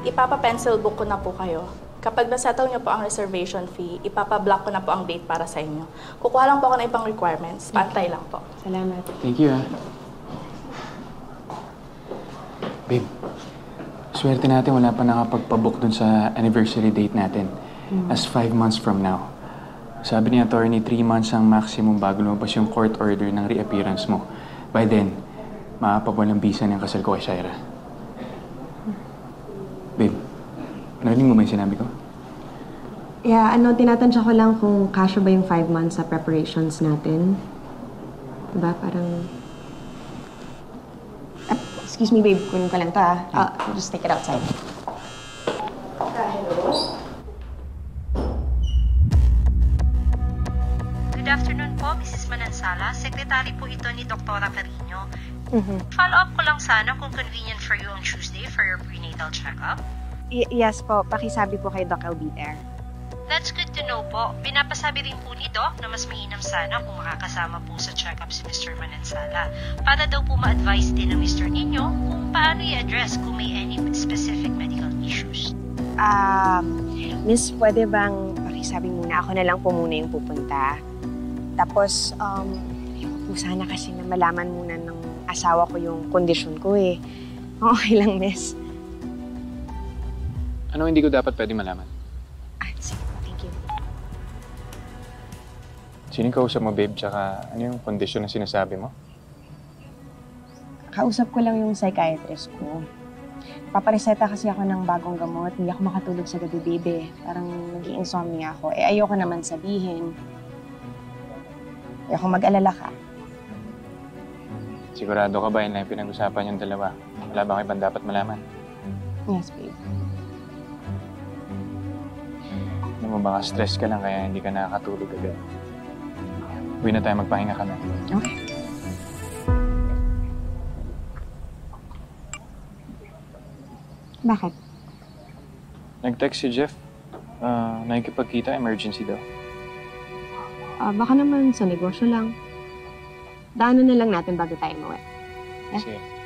ipapa-pencil book ko na po kayo. Kapag nasettle niyo po ang reservation fee, ipapa-block ko na po ang date para sa inyo. Kukuha lang po ako ng ibang requirements. Pantay lang po. Salamat. Thank you, ha. Babe, swerte natin wala pa nakapagpabook dun sa anniversary date natin. As 5 months from now. Sabi ni attorney, 3 months ang maximum bago lumabas yung court order ng reappearance mo. By then, maapabuan ng visa ng kasal ko kay Shaira. Babe, narinig mo ba yung sinabi ko? Yeah, tinatansya ko lang kung kasya ba yung 5 months sa preparations natin. Diba? Parang... excuse me, babe. Kunin ko lang to, I'll just take it outside. Hello? Good afternoon po, Mrs. Manansala. Sekretary po ito ni Dr. Carino. Follow up ko lang sana kung convenient for you on Tuesday for your prenatal checkup. Yes po. Pakisabi po kay Doc, I'll be there. That's good to know po. Pinapasabi rin po ni Doc na mas mainam sana kung makakasama po sa check-up si Mr. Manansala para daw po ma-advise din ng Mr. ninyo kung paano i-address kung may any specific medical issues. Miss, pwede bang pakisabi muna? Ako na lang po muna yung pupunta. Tapos, ayoko po sana kasi na malaman muna ng asawa ko yung kondisyon ko eh. Okay lang, miss. Ano hindi ko dapat pwede malaman? Sige, thank you. Sino kausap mo, babe? Tsaka ano yung kondisyon na sinasabi mo? Kausap ko lang yung psychiatrist ko. Papareseta kasi ako ng bagong gamot. Hindi ako makatulog sa gabi, baby. Parang nag-i-insomnia ako. Ayoko naman sabihin. Ayoko mag-alala ka. Sigurado ka ba yun lang yung pinag-usapan yung dalawa? Wala bang ibang dapat malaman? Yes, babe. Alam mo, baka stress ka lang kaya hindi ka nakakatulog agad. Uwi na tayo, magpahinga ka na. Okay. Bakit? Nag-text si Jeff. Nakikipagkita, emergency daw. Baka naman sa negosyo lang. Daanan na lang natin bago tayo umuwi. Sige.